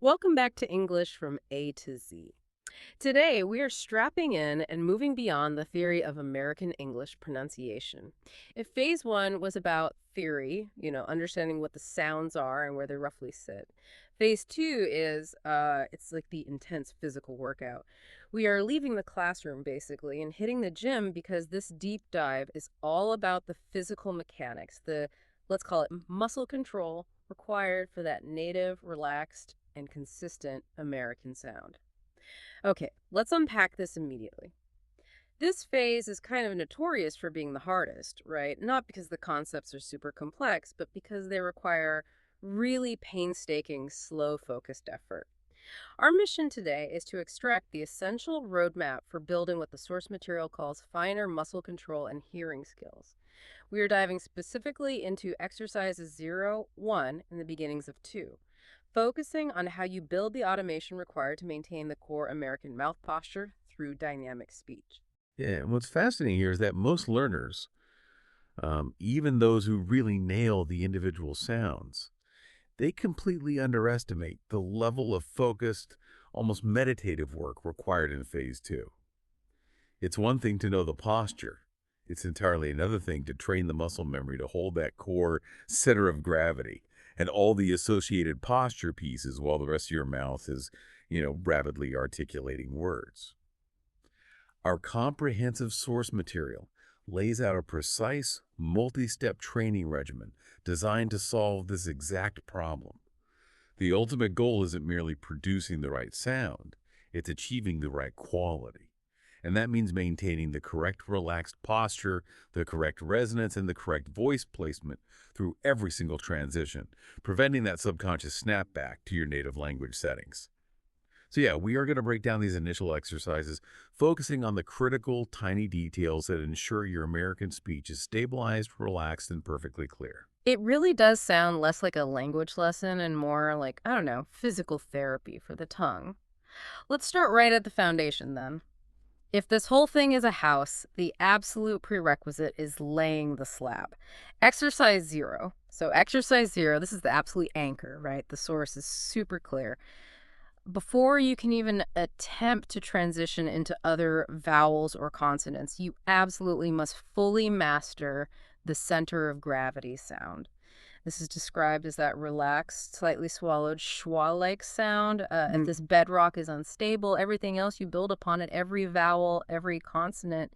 Welcome back to English from A to Z. Today, we are strapping in and moving beyond the theory of American English pronunciation. If phase one was about theory, understanding what the sounds are and where they roughly sit, phase two is, it's like the intense physical workout. We are leaving the classroom, basically, and hitting the gym because this deep dive is all about the physical mechanics, let's call it muscle control required for that native, relaxed, and consistent American sound. Okay, let's unpack this immediately. This phase is kind of notorious for being the hardest, right? Not because the concepts are super complex, but because they require really painstaking, slow focused effort. Our mission today is to extract the essential roadmap for building what the source material calls finer muscle control and hearing skills. We are diving specifically into exercises 0, 1, and the beginnings of 2, focusing on how you build the automation required to maintain the core American mouth posture through dynamic speech. Yeah, and what's fascinating here is that most learners, even those who really nail the individual sounds, they completely underestimate the level of focused, almost meditative work required in phase two. It's one thing to know the posture. It's entirely another thing to train the muscle memory to hold that core center of gravity and all the associated posture pieces while the rest of your mouth is, rapidly articulating words. Our comprehensive source material lays out a precise, multi-step training regimen designed to solve this exact problem. The ultimate goal isn't merely producing the right sound, it's achieving the right quality. And that means maintaining the correct relaxed posture, the correct resonance, and the correct voice placement through every single transition, preventing that subconscious snapback to your native language settings. So yeah, we are going to break down these initial exercises, focusing on the critical, tiny details that ensure your American speech is stabilized, relaxed, and perfectly clear. It really does sound less like a language lesson and more like, I don't know, physical therapy for the tongue. Let's start right at the foundation then. If this whole thing is a house, the absolute prerequisite is laying the slab. Exercise 0. So exercise 0, this is the absolute anchor, right? The source is super clear. Before you can even attempt to transition into other vowels or consonants, you absolutely must fully master the center of gravity sound. This is described as that relaxed, slightly swallowed, schwa-like sound. If this bedrock is unstable, everything else you build upon it, every vowel, every consonant,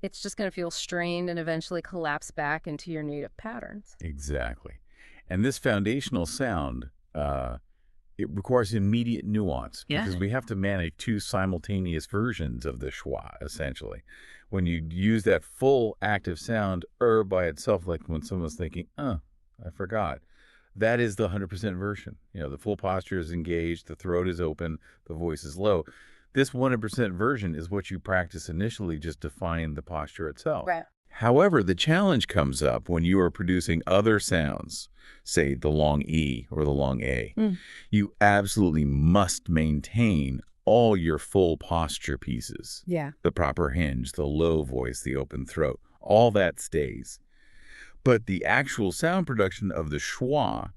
it's just going to feel strained and eventually collapse back into your native patterns. Exactly. And this foundational sound, it requires immediate nuance Yeah. because we have to manage two simultaneous versions of the schwa, essentially. When you use that full active sound, by itself, like when someone's thinking, I forgot. That is the 100% version. The full posture is engaged, the throat is open, the voice is low. This 100% version is what you practice initially just to find the posture itself. Right. However, the challenge comes up when you are producing other sounds, say the long E or the long A. You absolutely must maintain all your full posture pieces. Yeah. The proper hinge, the low voice, the open throat, all that stays. But the actual sound production of the schwa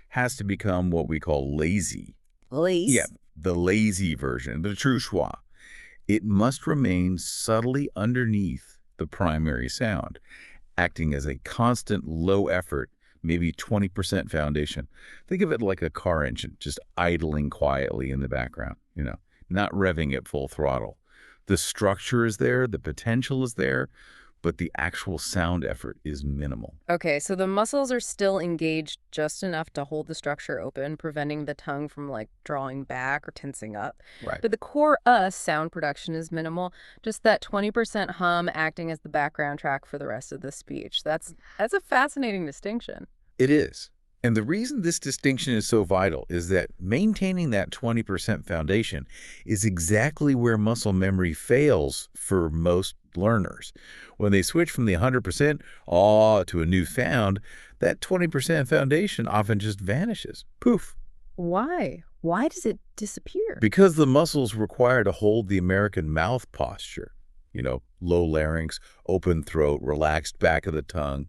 has to become what we call lazy. Lace. Yeah, the lazy version, the true schwa. It must remain subtly underneath the primary sound, acting as a constant low effort, maybe 20% foundation. Think of it like a car engine, just idling quietly in the background, not revving at full throttle. The structure is there, the potential is there, but the actual sound effort is minimal. Okay, so the muscles are still engaged just enough to hold the structure open, preventing the tongue from drawing back or tensing up. Right. But the core sound production is minimal, just that 20% hum acting as the background track for the rest of the speech. That's a fascinating distinction. It is. And the reason this distinction is so vital is that maintaining that 20% foundation is exactly where muscle memory fails for most learners. When they switch from the 100% to a new sound, that 20% foundation often just vanishes. Poof. Why? Why does it disappear? Because the muscles required to hold the American mouth posture, low larynx, open throat, relaxed back of the tongue,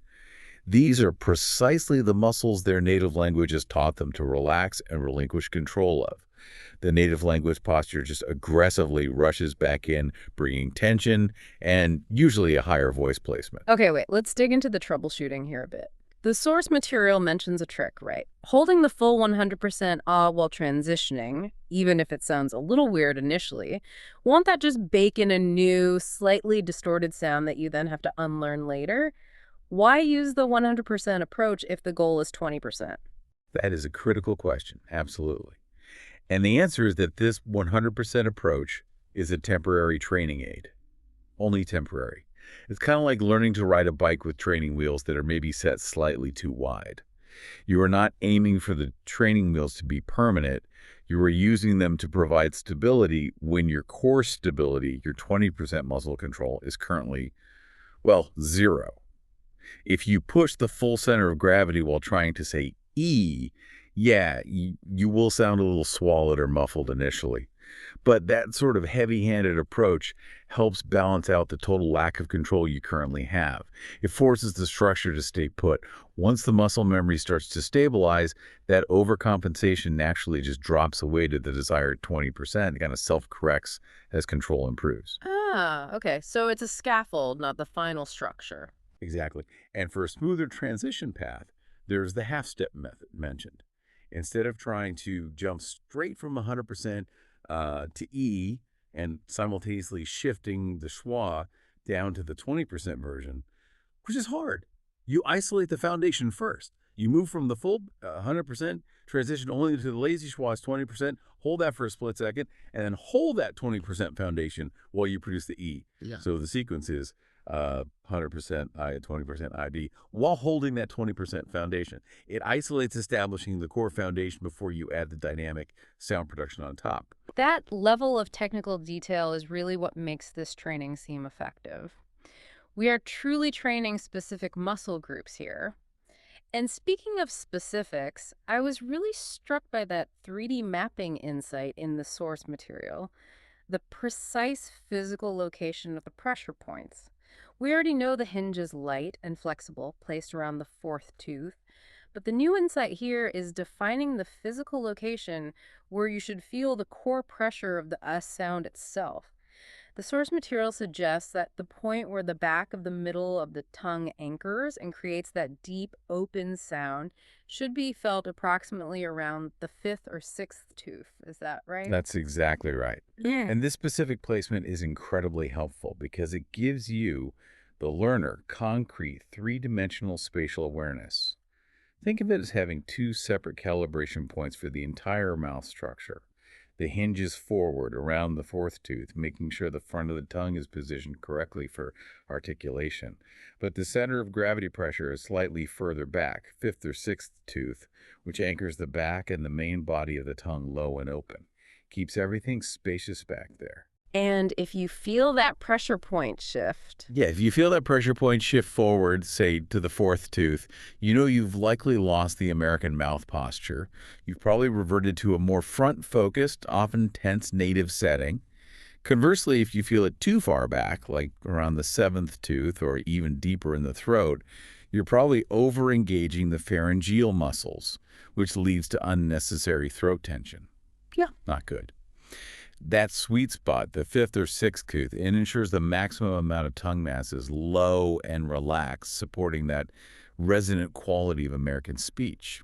These are precisely the muscles their native language has taught them to relax and relinquish control of. The native language posture just aggressively rushes back in, bringing tension and usually a higher voice placement. Okay, wait, let's dig into the troubleshooting here a bit. The source material mentions a trick, right? Holding the full 100% ah while transitioning, even if it sounds a little weird initially, won't that just bake in a new, slightly distorted sound that you then have to unlearn later? Why use the 100% approach if the goal is 20%? That is a critical question, absolutely. And the answer is that this 100% approach is a temporary training aid. Only temporary. It's kind of like learning to ride a bike with training wheels that are maybe set slightly too wide. You are not aiming for the training wheels to be permanent. You are using them to provide stability when your core stability, your 20% muscle control, is currently, well, zero. If you push the full center of gravity while trying to say E, yeah, you will sound a little swallowed or muffled initially. But that sort of heavy-handed approach helps balance out the total lack of control you currently have. It forces the structure to stay put. Once the muscle memory starts to stabilize, that overcompensation naturally just drops away to the desired 20%. It kind of self-corrects as control improves. Ah, okay. So it's a scaffold, not the final structure. Exactly. And for a smoother transition path, there's the half-step method mentioned. Instead of trying to jump straight from 100% to E and simultaneously shifting the schwa down to the 20% version, which is hard. You isolate the foundation first. You move from the full 100%, transition only to the lazy schwa's 20%, hold that for a split second, and then hold that 20% foundation while you produce the E. Yeah. So the sequence is 100% I, 20% ID, while holding that 20% foundation. It isolates establishing the core foundation before you add the dynamic sound production on top. That level of technical detail is really what makes this training seem effective. We are truly training specific muscle groups here. And speaking of specifics, I was really struck by that 3D mapping insight in the source material, the precise physical location of the pressure points. We already know the hinge is light and flexible, placed around the fourth tooth, but the new insight here is defining the physical location where you should feel the core pressure of the S sound itself. The source material suggests that the point where the back of the middle of the tongue anchors and creates that deep, open sound should be felt approximately around the fifth or sixth tooth. Is that right? That's exactly right. Yeah. And this specific placement is incredibly helpful because it gives you, the learner, concrete three-dimensional spatial awareness. Think of it as having two separate calibration points for the entire mouth structure. The hinge is forward around the fourth tooth, making sure the front of the tongue is positioned correctly for articulation. But the center of gravity pressure is slightly further back, fifth or sixth tooth, which anchors the back and the main body of the tongue low and open. Keeps everything spacious back there. And if you feel that pressure point shift, Yeah, if you feel that pressure point shift forward, say to the fourth tooth, you know you've likely lost the American mouth posture. You've probably reverted to a more front-focused, often tense native setting. Conversely, if you feel it too far back, like around the seventh tooth or even deeper in the throat, you're probably over-engaging the pharyngeal muscles, which leads to unnecessary throat tension. yeah. Not good. That sweet spot, the fifth or sixth tooth, it ensures the maximum amount of tongue mass is low and relaxed, supporting that resonant quality of American speech.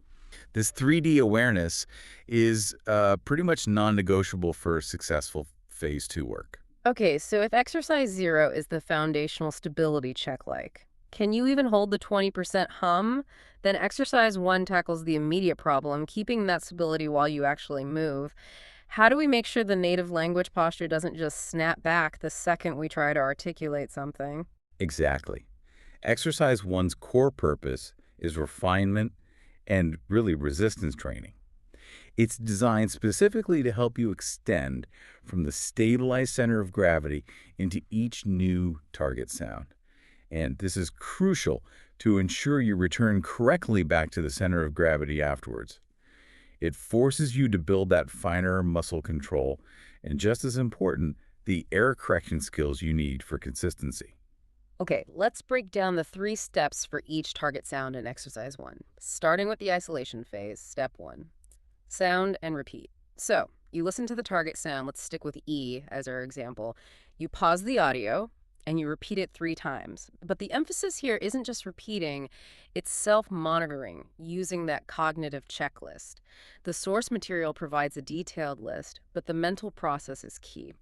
This 3D awareness is pretty much non-negotiable for successful phase 2 work. Okay, so if exercise 0 is the foundational stability check like, can you even hold the 20% hum? Then exercise 1 tackles the immediate problem, keeping that stability while you actually move. How do we make sure the native language posture doesn't just snap back the second we try to articulate something? Exactly. Exercise 1's core purpose is refinement and really resistance training. It's designed specifically to help you extend from the stabilized center of gravity into each new target sound. And this is crucial to ensure you return correctly back to the center of gravity afterwards. It forces you to build that finer muscle control and, just as important, the error correction skills you need for consistency. Okay, let's break down the 3 steps for each target sound in exercise 1. Starting with the isolation phase, step 1. Sound and repeat. So, you listen to the target sound. Let's stick with E as our example. You pause the audio and you repeat it 3 times. But the emphasis here isn't just repeating, it's self-monitoring using that cognitive checklist. The source material provides a detailed list, but the mental process is key.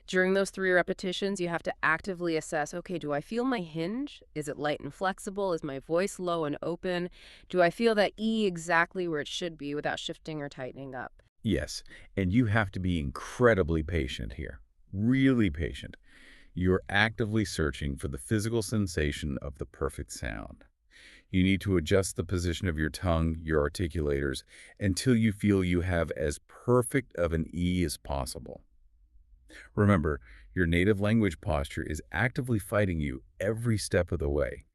During those 3 repetitions, you have to actively assess, okay, do I feel my hinge? Is it light and flexible? Is my voice low and open? Do I feel that E exactly where it should be without shifting or tightening up? Yes, and you have to be incredibly patient here. Really patient. You're actively searching for the physical sensation of the perfect sound. You need to adjust the position of your tongue, your articulators, until you feel you have as perfect of an E as possible. Remember, your native language posture is actively fighting you every step of the way.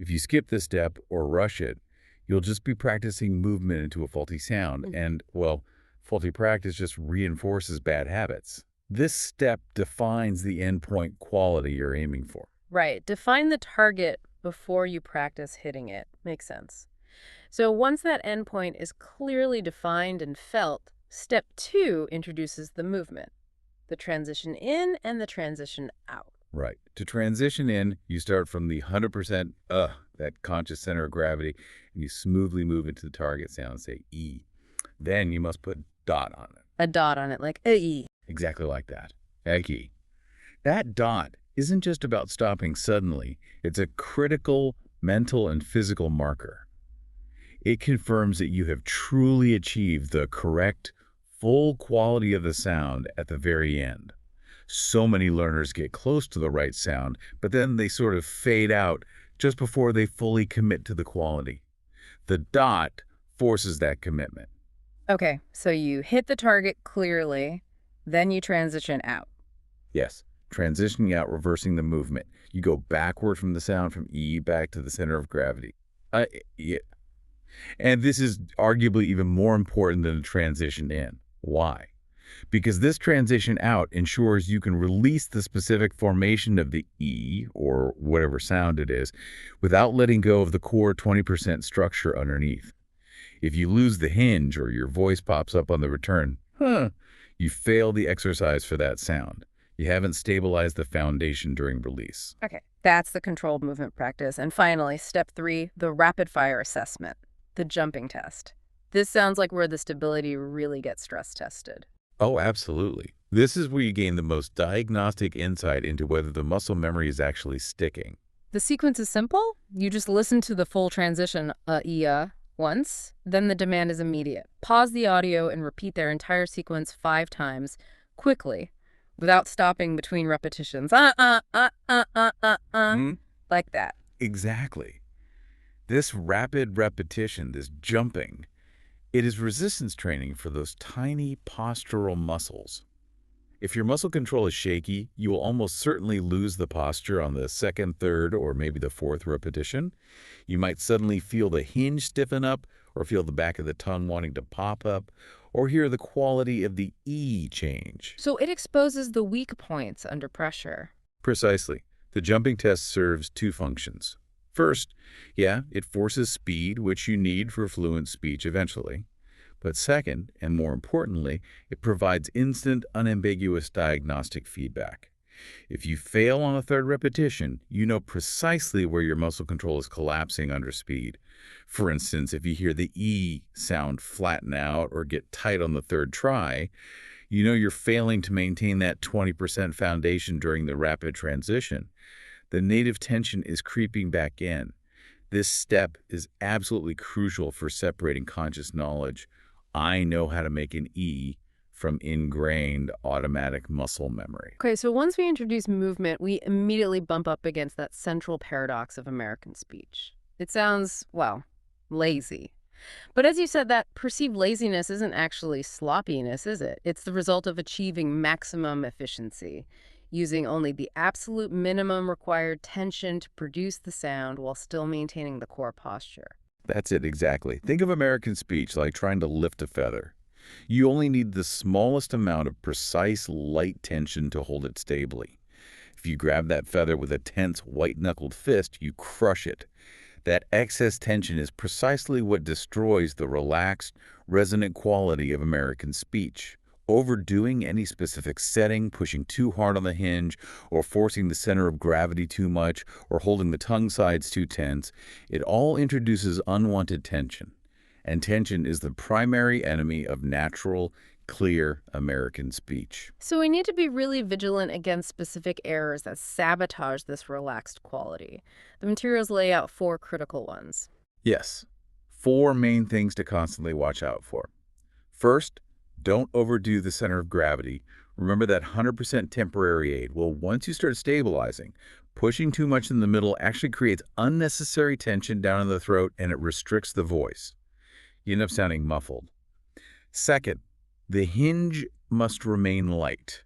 If you skip this step or rush it, you'll just be practicing movement into a faulty sound, Mm. and, well, faulty practice just reinforces bad habits. This step defines the endpoint quality you're aiming for. Right. Define the target before you practice hitting it. Makes sense. So once that endpoint is clearly defined and felt, step 2 introduces the movement, the transition in and the transition out. Right. To transition in, you start from the 100% that conscious center of gravity, and you smoothly move into the target sound, say E. Then you must put dot on it. A dot on it, like a E. Exactly like that. Eki. That dot isn't just about stopping suddenly. It's a critical mental and physical marker. It confirms that you have truly achieved the correct, full quality of the sound at the very end. So many learners get close to the right sound, but then they sort of fade out just before they fully commit to the quality. The dot forces that commitment. Okay, so you hit the target clearly, then you transition out. Yes, transitioning out, reversing the movement. You go backward from the sound from E back to the center of gravity. Yeah. And this is arguably even more important than the transition in. Why? Because this transition out ensures you can release the specific formation of the E, or whatever sound it is, without letting go of the core 20% structure underneath. If you lose the hinge or your voice pops up on the return, you fail the exercise for that sound. You haven't stabilized the foundation during release. Okay, that's the controlled movement practice. And finally, step 3, the rapid fire assessment, the jumping test. This sounds like where the stability really gets stress tested. Oh, absolutely. This is where you gain the most diagnostic insight into whether the muscle memory is actually sticking. The sequence is simple. You just listen to the full transition, once, then the demand is immediate. Pause the audio and repeat their entire sequence 5 times, quickly, without stopping between repetitions. Hmm? Like that. Exactly. This rapid repetition, this jumping, it is resistance training for those tiny postural muscles. If your muscle control is shaky, you will almost certainly lose the posture on the second, third, or maybe the fourth repetition. You might suddenly feel the hinge stiffen up, or feel the back of the tongue wanting to pop up, or hear the quality of the E change. So it exposes the weak points under pressure. Precisely. The jumping test serves 2 functions. First, it forces speed, which you need for fluent speech eventually. But second, and more importantly, it provides instant, unambiguous diagnostic feedback. If you fail on the third repetition, you know precisely where your muscle control is collapsing under speed. For instance, if you hear the E sound flatten out or get tight on the third try, you know you're failing to maintain that 20% foundation during the rapid transition. The native tension is creeping back in. This step is absolutely crucial for separating conscious knowledge. I know how to make an E from ingrained automatic muscle memory. Okay, so once we introduce movement, we immediately bump up against that central paradox of American speech. It sounds, well, lazy. But as you said, that perceived laziness isn't actually sloppiness, is it? It's the result of achieving maximum efficiency, using only the absolute minimum required tension to produce the sound while still maintaining the core posture. That's it exactly. Think of American speech like trying to lift a feather. You only need the smallest amount of precise, light tension to hold it stably. If you grab that feather with a tense, white-knuckled fist, you crush it. That excess tension is precisely what destroys the relaxed, resonant quality of American speech. Overdoing any specific setting, pushing too hard on the hinge, or forcing the center of gravity too much, or holding the tongue sides too tense, it all introduces unwanted tension. And tension is the primary enemy of natural, clear American speech. So we need to be really vigilant against specific errors that sabotage this relaxed quality. The materials lay out 4 critical ones. Yes, 4 main things to constantly watch out for. First, don't overdo the center of gravity. Remember that 100% temporary aid. Well, once you start stabilizing, pushing too much in the middle actually creates unnecessary tension down in the throat and it restricts the voice. You end up sounding muffled. Second, the hinge must remain light.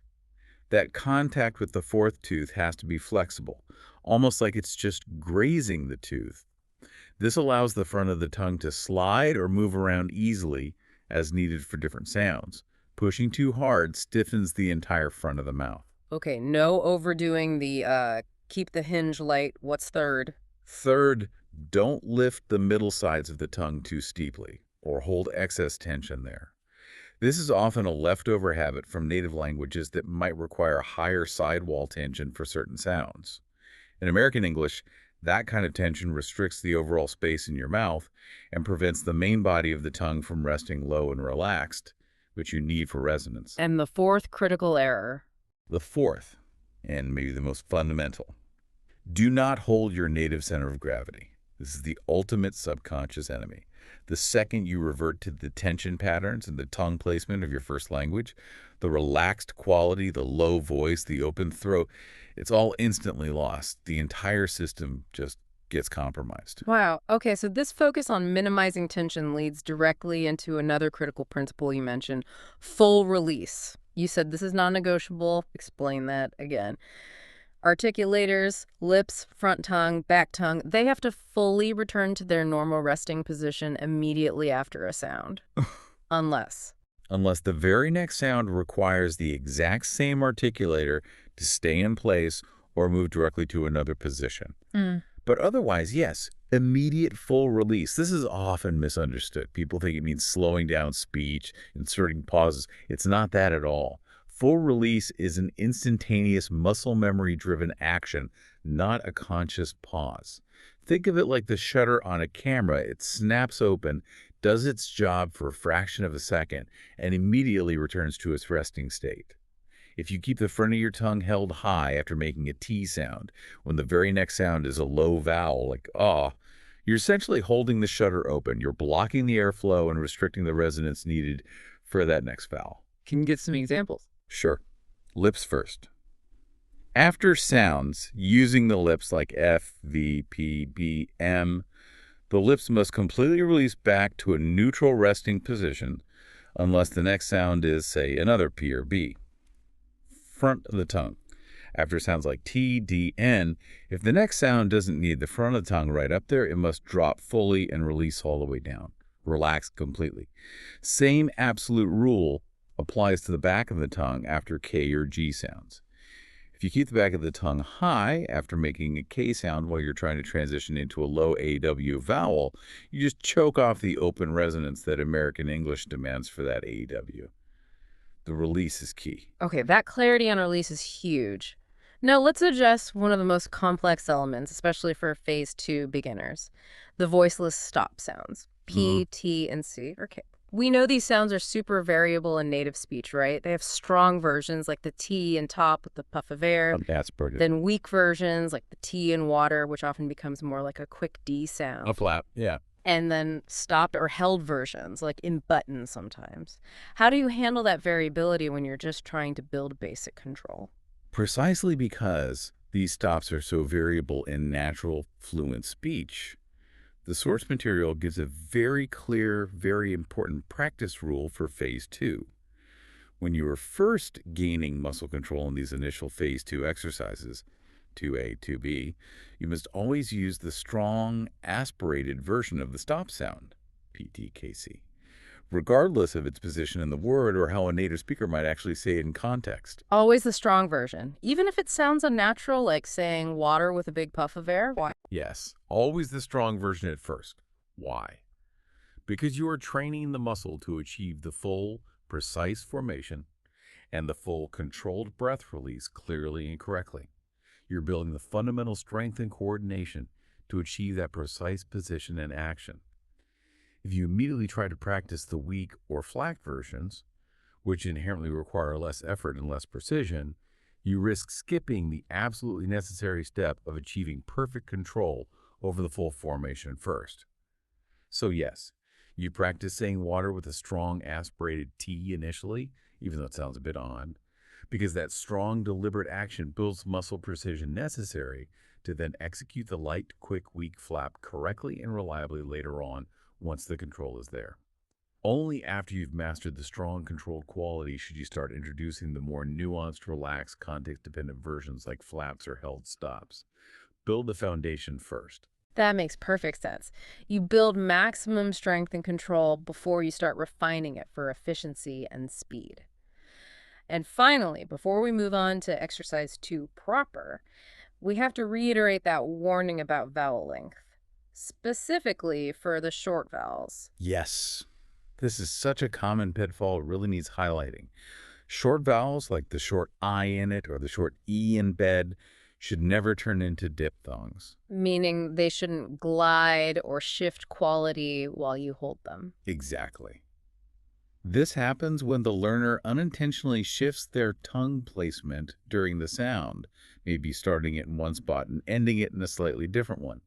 That contact with the 4th tooth has to be flexible, almost like it's just grazing the tooth. This allows the front of the tongue to slide or move around easily as needed for different sounds. Pushing too hard stiffens the entire front of the mouth. Okay, no overdoing the keep the hinge light. What's third? Third, don't lift the middle sides of the tongue too steeply or hold excess tension there. This is often a leftover habit from native languages that might require higher sidewall tension for certain sounds. In American English, that kind of tension restricts the overall space in your mouth and prevents the main body of the tongue from resting low and relaxed, which you need for resonance. And the 4th critical error. The 4th, and maybe the most fundamental, do not hold your native center of gravity. This is the ultimate subconscious enemy. The second you revert to the tension patterns and the tongue placement of your first language, the relaxed quality, the low voice, the open throat, it's all instantly lost. The entire system just gets compromised. Wow. Okay, so this focus on minimizing tension leads directly into another critical principle you mentioned, full release. You said this is non-negotiable. Explain that again. Articulators, lips, front tongue, back tongue, they have to fully return to their normal resting position immediately after a sound. Unless. Unless the very next sound requires the exact same articulator to stay in place or move directly to another position. But otherwise, yes, immediate full release. This is often misunderstood. People think it means slowing down speech, inserting pauses. It's not that at all. Full release is an instantaneous muscle memory-driven action, not a conscious pause. Think of it like the shutter on a camera. It snaps open, does its job for a fraction of a second, and immediately returns to its resting state. If you keep the front of your tongue held high after making a T sound, when the very next sound is a low vowel like ah, you're essentially holding the shutter open. You're blocking the airflow and restricting the resonance needed for that next vowel. Can you get some examples? Sure. Lips first. After sounds using the lips like F, V, P, B, M, the lips must completely release back to a neutral resting position unless the next sound is, say, another P or B. Front of the tongue. After sounds like T, D, N, if the next sound doesn't need the front of the tongue right up there, it must drop fully and release all the way down. Relax completely. Same absolute rule applies to the back of the tongue after K or G sounds. If you keep the back of the tongue high after making a K sound while you're trying to transition into a low AW vowel, you just choke off the open resonance that American English demands for that AW. The release is key. Okay, that clarity on release is huge. Now let's address one of the most complex elements, especially for phase 2 beginners, the voiceless stop sounds, P, T, and C, or K. We know these sounds are super variable in native speech, right? They have strong versions like the T in top with the puff of air. That's pretty. Then weak versions like the T in water, which often becomes more like a quick D sound. A flap, yeah. And then stopped or held versions like in button sometimes. How do you handle that variability when you're just trying to build basic control? Precisely because these stops are so variable in natural, fluent speech, the source material gives a very clear, very important practice rule for phase 2. When you are first gaining muscle control in these initial phase 2 exercises, 2A, 2B, you must always use the strong, aspirated version of the stop sound, PTKC. regardless of its position in the word or how a native speaker might actually say it in context. Always the strong version, even if it sounds unnatural, like saying water with a big puff of air. Why? Yes, always the strong version at first. Why? Because you are training the muscle to achieve the full, precise formation and the full, controlled breath release clearly and correctly. You're building the fundamental strength and coordination to achieve that precise position and action. If you immediately try to practice the weak or flat versions, which inherently require less effort and less precision, you risk skipping the absolutely necessary step of achieving perfect control over the full formation first. So yes, you practice saying water with a strong aspirated T initially, even though it sounds a bit odd, because that strong, deliberate action builds muscle precision necessary to then execute the light, quick, weak flap correctly and reliably later on once the control is there. Only after you've mastered the strong, controlled quality should you start introducing the more nuanced, relaxed, context-dependent versions like flaps or held stops. Build the foundation first. That makes perfect sense. You build maximum strength and control before you start refining it for efficiency and speed. And finally, before we move on to exercise 2 proper, we have to reiterate that warning about vowel length, specifically for the short vowels. Yes, this is such a common pitfall, it really needs highlighting. Short vowels, like the short I in it or the short E in bed, should never turn into diphthongs. Meaning they shouldn't glide or shift quality while you hold them. Exactly. This happens when the learner unintentionally shifts their tongue placement during the sound, maybe starting it in one spot and ending it in a slightly different one.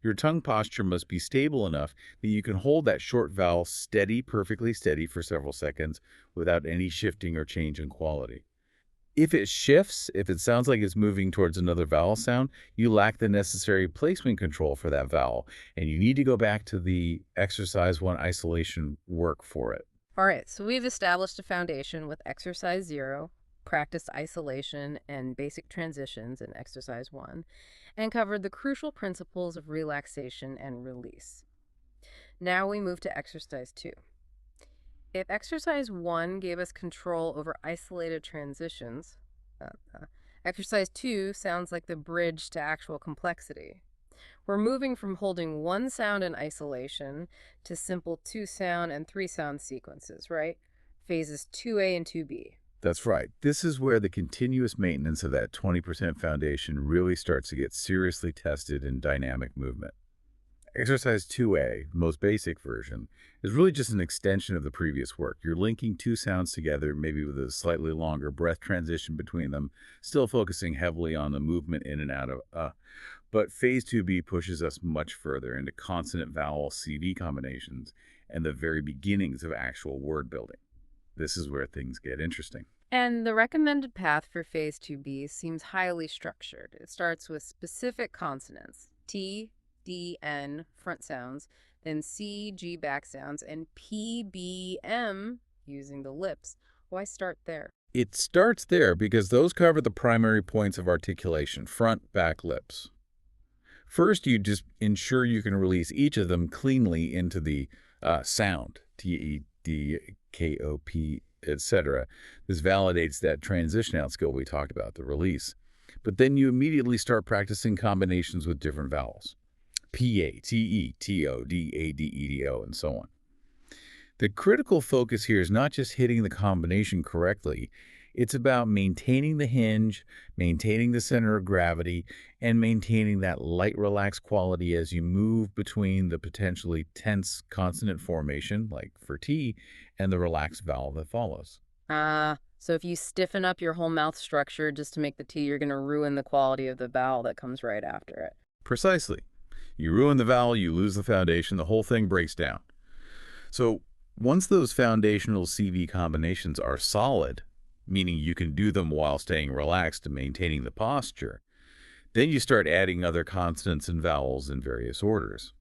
Your tongue posture must be stable enough that you can hold that short vowel steady, perfectly steady for several seconds without any shifting or change in quality. If it shifts, if it sounds like it's moving towards another vowel sound, you lack the necessary placement control for that vowel, and you need to go back to the exercise 1 isolation work for it. All right, so we've established a foundation with exercise 0, practice isolation and basic transitions in exercise 1, and covered the crucial principles of relaxation and release. Now we move to exercise 2. If exercise 1 gave us control over isolated transitions, exercise 2 sounds like the bridge to actual complexity. We're moving from holding one sound in isolation to simple 2-sound and 3-sound sequences, right? Phases 2A and 2B. That's right. This is where the continuous maintenance of that 20% foundation really starts to get seriously tested in dynamic movement. Exercise 2A, most basic version, is really just an extension of the previous work. You're linking two sounds together, maybe with a slightly longer breath transition between them, still focusing heavily on the movement in and out of But phase 2B pushes us much further into consonant-vowel CV combinations and the very beginnings of actual word building. This is where things get interesting. And the recommended path for phase 2B seems highly structured. It starts with specific consonants, T, D, N, front sounds, then C, G, back sounds, and P, B, M, using the lips. Why start there? It starts there because those cover the primary points of articulation, front, back, lips. First, you just ensure you can release each of them cleanly into the sound, T-E-D, K-O-P, etc. This validates that transition out skill we talked about, the release. But then you immediately start practicing combinations with different vowels. P-A, T-E, T-O, D-A, D-E-D-O, and so on. The critical focus here is not just hitting the combination correctly, it's about maintaining the hinge, maintaining the center of gravity, and maintaining that light, relaxed quality as you move between the potentially tense consonant formation, like for T, and the relaxed vowel that follows. So if you stiffen up your whole mouth structure just to make the T, you're going to ruin the quality of the vowel that comes right after it. Precisely. You ruin the vowel, you lose the foundation, the whole thing breaks down. So once those foundational CV combinations are solid, meaning you can do them while staying relaxed and maintaining the posture, then you start adding other consonants and vowels in various orders.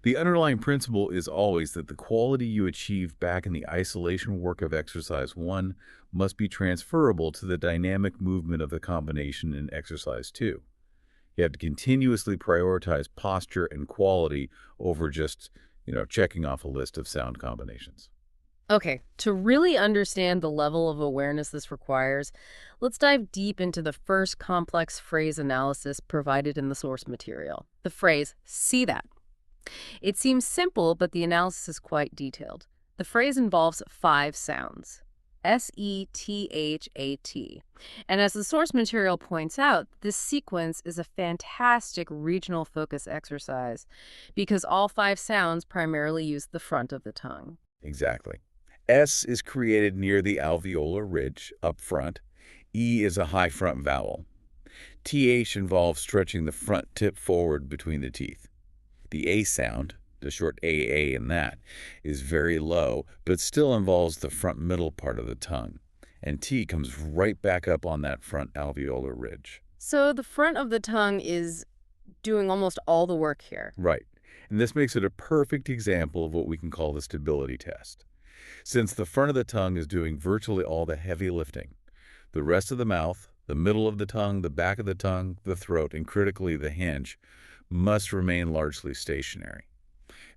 The underlying principle is always that the quality you achieve back in the isolation work of exercise 1 must be transferable to the dynamic movement of the combination in exercise 2. You have to continuously prioritize posture and quality over just checking off a list of sound combinations. Okay, to really understand the level of awareness this requires, let's dive deep into the first complex phrase analysis provided in the source material. The phrase, see that. It seems simple, but the analysis is quite detailed. The phrase involves 5 sounds. Sethat. And as the source material points out, this sequence is a fantastic regional focus exercise because all 5 sounds primarily use the front of the tongue. Exactly. S is created near the alveolar ridge up front. E is a high front vowel. TH involves stretching the front tip forward between the teeth. The A sound, the short AA in that, is very low, but still involves the front middle part of the tongue. And T comes right back up on that front alveolar ridge. So the front of the tongue is doing almost all the work here. Right. And this makes it a perfect example of what we can call the stability test. Since the front of the tongue is doing virtually all the heavy lifting, the rest of the mouth, the middle of the tongue, the back of the tongue, the throat, and critically the hinge must remain largely stationary.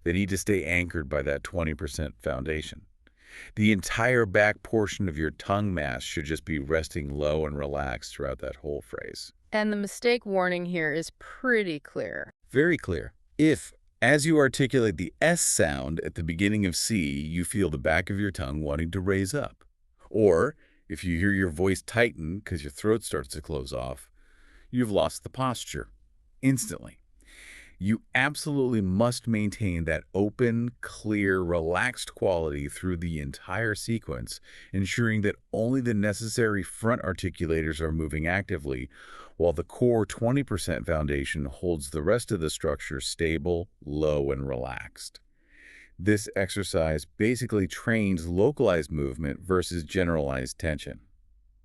They need to stay anchored by that 20% foundation. The entire back portion of your tongue mass should just be resting low and relaxed throughout that whole phrase. And the mistake warning here is pretty clear. Very clear. If, as you articulate the S sound at the beginning of C, you feel the back of your tongue wanting to raise up. Or if you hear your voice tighten because your throat starts to close off, you've lost the posture instantly. You absolutely must maintain that open, clear, relaxed quality through the entire sequence, ensuring that only the necessary front articulators are moving actively, while the core 20% foundation holds the rest of the structure stable, low, and relaxed. This exercise basically trains localized movement versus generalized tension.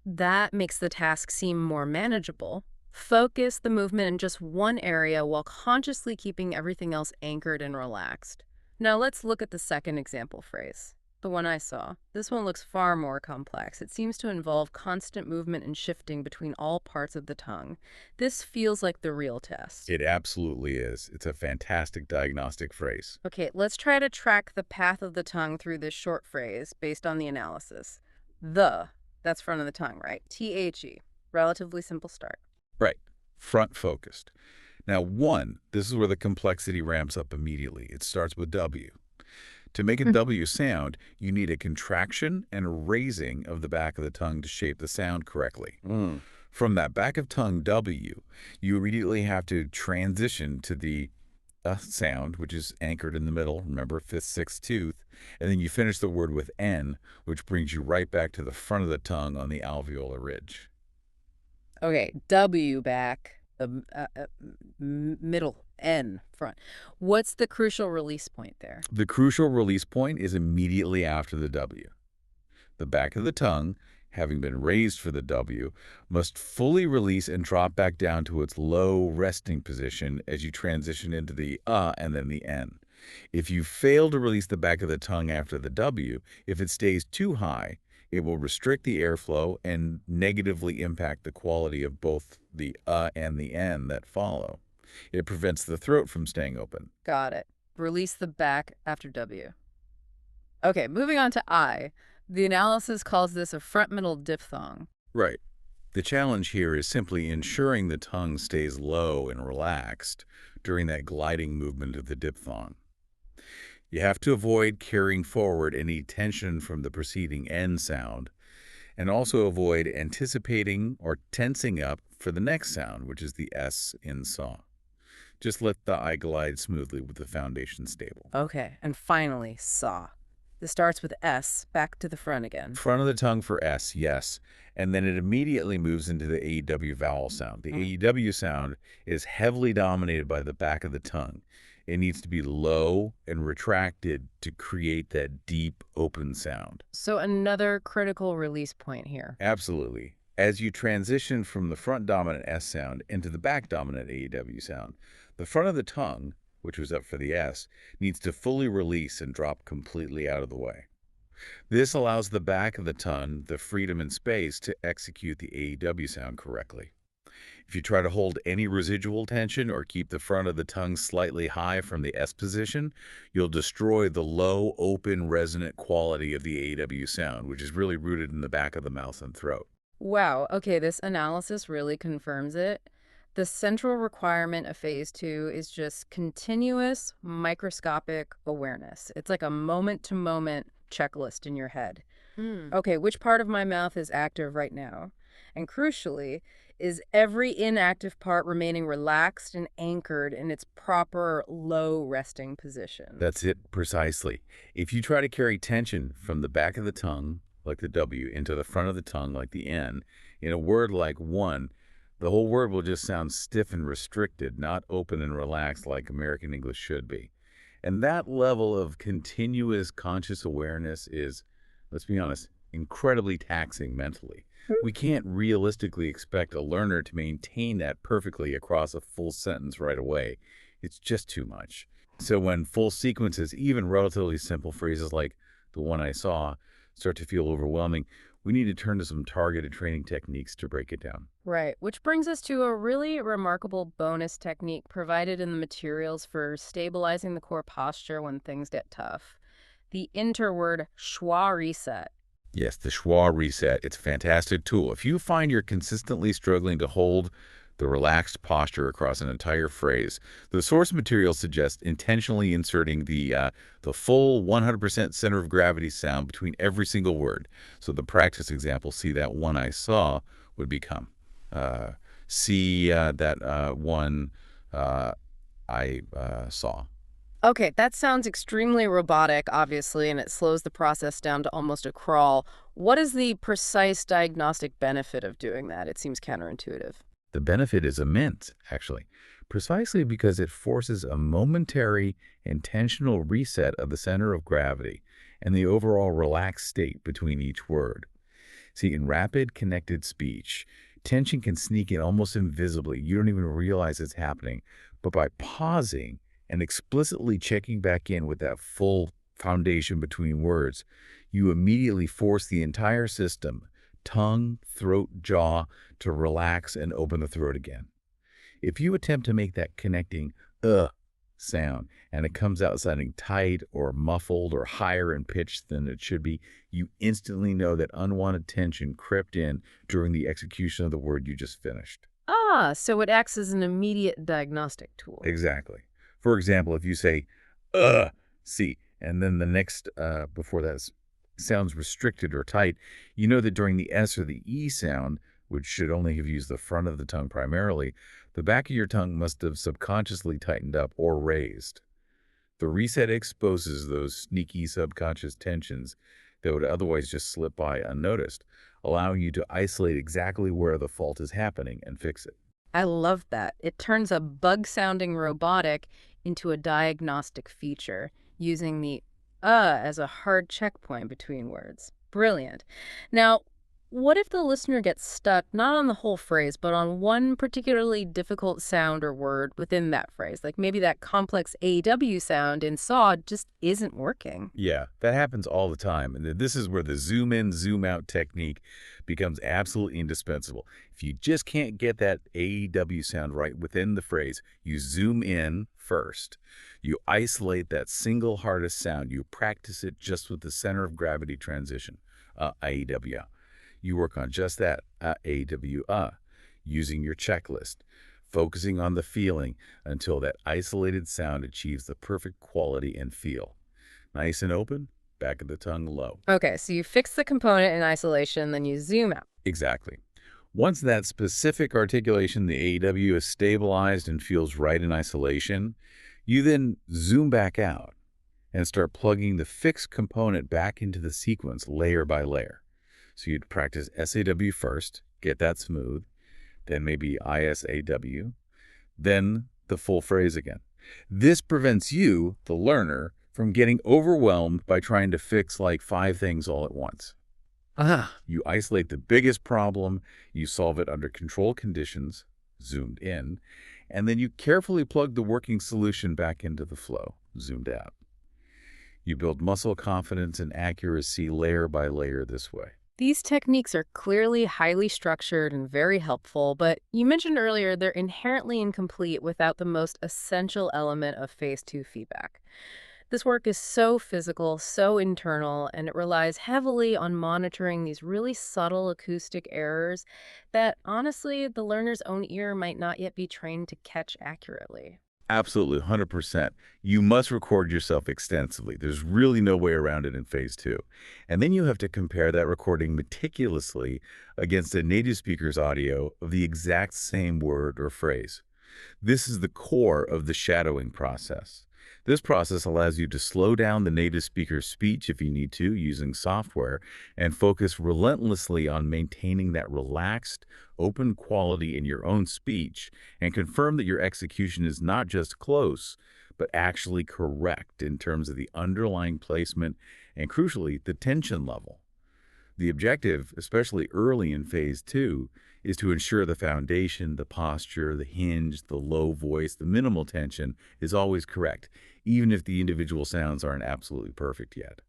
That makes the task seem more manageable. Focus the movement in just one area while consciously keeping everything else anchored and relaxed. Now let's look at the second example phrase, the one I saw. This one looks far more complex. It seems to involve constant movement and shifting between all parts of the tongue. This feels like the real test. It absolutely is. It's a fantastic diagnostic phrase. Okay, let's try to track the path of the tongue through this short phrase based on the analysis. That's front of the tongue, right? THE, relatively simple start. Right. Front focused. Now, this is where the complexity ramps up immediately. It starts with W. To make a W sound, you need a contraction and raising of the back of the tongue to shape the sound correctly. From that back of tongue W, you immediately have to transition to the sound, which is anchored in the middle, remember, fifth, sixth tooth, and then you finish the word with N, which brings you right back to the front of the tongue on the alveolar ridge. Okay, W back, middle, N front. What's the crucial release point there? The crucial release point is immediately after the W. The back of the tongue, having been raised for the W, must fully release and drop back down to its low resting position as you transition into the and then the N. If you fail to release the back of the tongue after the W, if it stays too high, it will restrict the airflow and negatively impact the quality of both the and the N that follow. It prevents the throat from staying open. Got it. Release the back after W. Okay, moving on to I. The analysis calls this a front middle diphthong. Right. The challenge here is simply ensuring the tongue stays low and relaxed during that gliding movement of the diphthong. You have to avoid carrying forward any tension from the preceding N sound, and also avoid anticipating or tensing up for the next sound, which is the S in saw. Just let the I glide smoothly with the foundation stable. Okay, and finally, saw. This starts with S, back to the front again. Front of the tongue for S, yes. And then it immediately moves into the AEW vowel sound. The AEW sound is heavily dominated by the back of the tongue. It needs to be low and retracted to create that deep, open sound. So another critical release point here. Absolutely. As you transition from the front dominant S sound into the back dominant AEW sound, the front of the tongue, which was up for the S, needs to fully release and drop completely out of the way. This allows the back of the tongue the freedom and space to execute the AEW sound correctly. If you try to hold any residual tension or keep the front of the tongue slightly high from the S position, you'll destroy the low, open, resonant quality of the AW sound, which is really rooted in the back of the mouth and throat. Wow, okay, this analysis really confirms it. The central requirement of phase two is just continuous microscopic awareness. It's like a moment-to-moment checklist in your head. Okay, which part of my mouth is active right now? And crucially, is every inactive part remaining relaxed and anchored in its proper low resting position? That's it precisely. If you try to carry tension from the back of the tongue, like the W, into the front of the tongue, like the N, in a word like one, the whole word will just sound stiff and restricted, not open and relaxed like American English should be. And that level of continuous conscious awareness is, let's be honest, incredibly taxing mentally. We can't realistically expect a learner to maintain that perfectly across a full sentence right away. It's just too much. So when full sequences, even relatively simple phrases like the one I saw, start to feel overwhelming, we need to turn to some targeted training techniques to break it down. Right, which brings us to a really remarkable bonus technique provided in the materials for stabilizing the core posture when things get tough. The interword schwa reset. Yes, the schwa reset. It's a fantastic tool. If you find you're consistently struggling to hold the relaxed posture across an entire phrase, the source material suggests intentionally inserting the full 100% center of gravity sound between every single word. So the practice example, see that one I saw, would become see that one I saw. Okay, that sounds extremely robotic, obviously, and it slows the process down to almost a crawl. What is the precise diagnostic benefit of doing that? It seems counterintuitive. The benefit is immense, actually, precisely because it forces a momentary, intentional reset of the center of gravity and the overall relaxed state between each word. See, in rapid, connected speech, tension can sneak in almost invisibly. You don't even realize it's happening. But by pausing and explicitly checking back in with that full foundation between words, you immediately force the entire system, tongue, throat, jaw, to relax and open the throat again. If you attempt to make that connecting sound and it comes out sounding tight or muffled or higher in pitch than it should be, you instantly know that unwanted tension crept in during the execution of the word you just finished. Ah, so it acts as an immediate diagnostic tool. Exactly. For example, if you say, see, and then the next before that sounds restricted or tight, you know that during the S or the E sound, which should only have used the front of the tongue primarily, the back of your tongue must have subconsciously tightened up or raised. The reset exposes those sneaky subconscious tensions that would otherwise just slip by unnoticed, allowing you to isolate exactly where the fault is happening and fix it. I love that. It turns a bug-sounding robotic into a diagnostic feature, using the as a hard checkpoint between words. Brilliant. Now, what if the listener gets stuck not on the whole phrase, but on one particularly difficult sound or word within that phrase? Like maybe that complex AW sound in saw just isn't working. Yeah, that happens all the time. And this is where the zoom in, zoom out technique becomes absolutely indispensable. If you just can't get that AEW sound right within the phrase, you zoom in first. You isolate that single hardest sound. You practice it just with the center of gravity transition, AEW. You work on just that, AEW, using your checklist, focusing on the feeling until that isolated sound achieves the perfect quality and feel. Nice and open, back of the tongue low. Okay, so you fix the component in isolation, then you zoom out. Exactly. Once that specific articulation, the AEW, is stabilized and feels right in isolation, you then zoom back out and start plugging the fixed component back into the sequence layer by layer. So you'd practice SAW first, get that smooth, then maybe ISAW, then the full phrase again. This prevents you, the learner, from getting overwhelmed by trying to fix like 5 things all at once. You isolate the biggest problem, you solve it under controlled conditions, zoomed in, and then you carefully plug the working solution back into the flow, zoomed out. You build muscle confidence and accuracy layer by layer this way. These techniques are clearly highly structured and very helpful, but you mentioned earlier they're inherently incomplete without the most essential element of phase two feedback. This work is so physical, so internal, and it relies heavily on monitoring these really subtle acoustic errors that honestly the learner's own ear might not yet be trained to catch accurately. Absolutely, 100%. You must record yourself extensively. There's really no way around it in phase two. And then you have to compare that recording meticulously against a native speaker's audio of the exact same word or phrase. This is the core of the shadowing process. This process allows you to slow down the native speaker's speech if you need to using software and focus relentlessly on maintaining that relaxed, open quality in your own speech and confirm that your execution is not just close, but actually correct in terms of the underlying placement and, crucially, the tension level. The objective, especially early in phase two, is to ensure the foundation, the posture, the hinge, the low voice, the minimal tension is always correct, even if the individual sounds aren't absolutely perfect yet.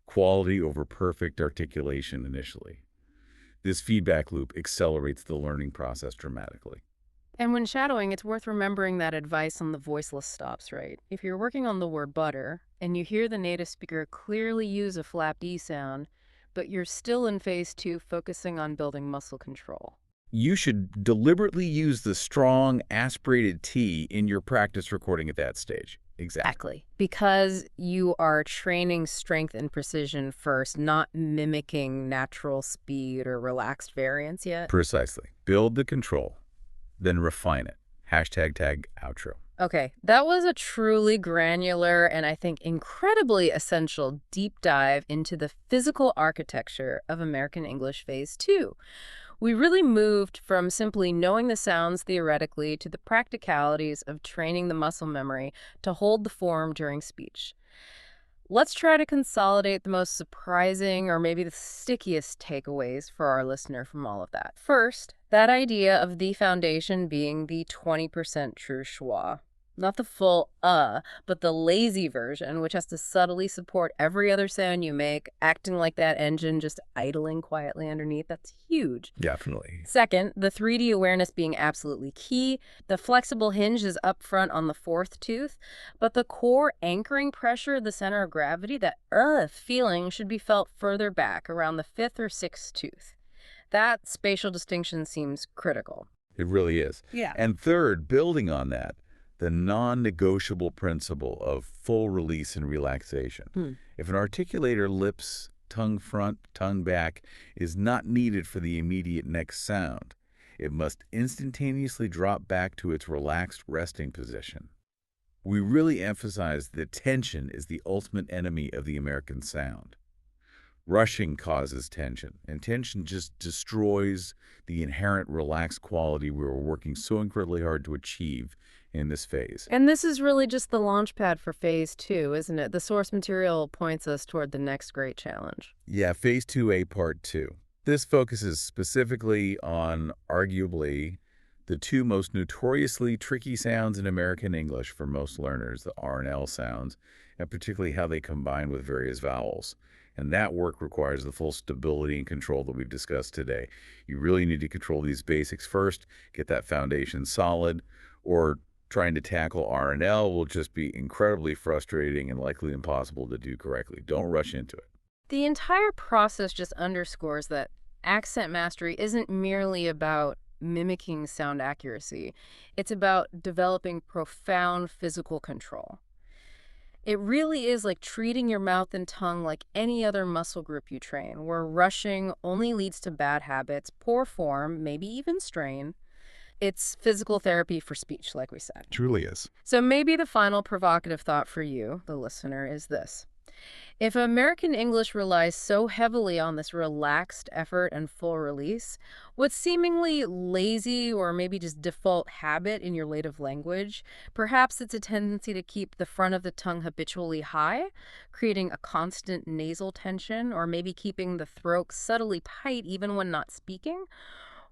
Quality over perfect articulation initially. This feedback loop accelerates the learning process dramatically. And when shadowing, it's worth remembering that advice on the voiceless stops, right? If you're working on the word butter and you hear the native speaker clearly use a flapped E sound, but you're still in phase two focusing on building muscle control. You should deliberately use the strong, aspirated T in your practice recording at that stage. Exactly. Exactly. Because you are training strength and precision first, not mimicking natural speed or relaxed variance yet. Precisely. Build the control, then refine it. Hashtag tag outro. Okay, that was a truly granular and I think incredibly essential deep dive into the physical architecture of American English Phase 2. We really moved from simply knowing the sounds theoretically to the practicalities of training the muscle memory to hold the form during speech. Let's try to consolidate the most surprising or maybe the stickiest takeaways for our listener from all of that. First, that idea of the foundation being the 20% true schwa. Not the full but the lazy version, which has to subtly support every other sound you make, acting like that engine just idling quietly underneath. That's huge. Definitely. Second, the 3D awareness being absolutely key. The flexible hinge is up front on the fourth tooth, but the core anchoring pressure, the center of gravity, that feeling should be felt further back around the fifth or sixth tooth. That spatial distinction seems critical. It really is. Yeah. And third, building on that, the non-negotiable principle of full release and relaxation. If an articulator lips, tongue front, tongue back is not needed for the immediate next sound, it must instantaneously drop back to its relaxed resting position. We really emphasize that tension is the ultimate enemy of the American sound. Rushing causes tension, and tension just destroys the inherent relaxed quality we were working so incredibly hard to achieve in this phase. And this is really just the launch pad for phase two, isn't it? The source material points us toward the next great challenge. Yeah, phase 2A, part 2. This focuses specifically on, arguably, the two most notoriously tricky sounds in American English for most learners, the R and L sounds, and particularly how they combine with various vowels. And that work requires the full stability and control that we've discussed today. You really need to control these basics first, get that foundation solid, or trying to tackle R and L will just be incredibly frustrating and likely impossible to do correctly. Don't rush into it. The entire process just underscores that accent mastery isn't merely about mimicking sound accuracy. It's about developing profound physical control. It really is like treating your mouth and tongue like any other muscle group you train, where rushing only leads to bad habits, poor form, maybe even strain. It's physical therapy for speech, like we said. Truly is. So maybe the final provocative thought for you, the listener, is this. If American English relies so heavily on this relaxed effort and full release, what seemingly lazy or maybe just default habit in your native language, perhaps it's a tendency to keep the front of the tongue habitually high, creating a constant nasal tension, or maybe keeping the throat subtly tight even when not speaking.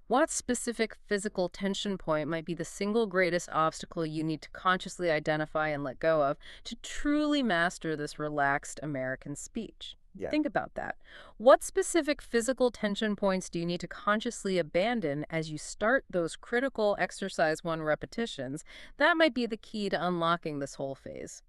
What specific physical tension point might be the single greatest obstacle you need to consciously identify and let go of to truly master this relaxed American speech? Yeah. Think about that. What specific physical tension points do you need to consciously abandon as you start those critical exercise one repetitions? That might be the key to unlocking this whole phase.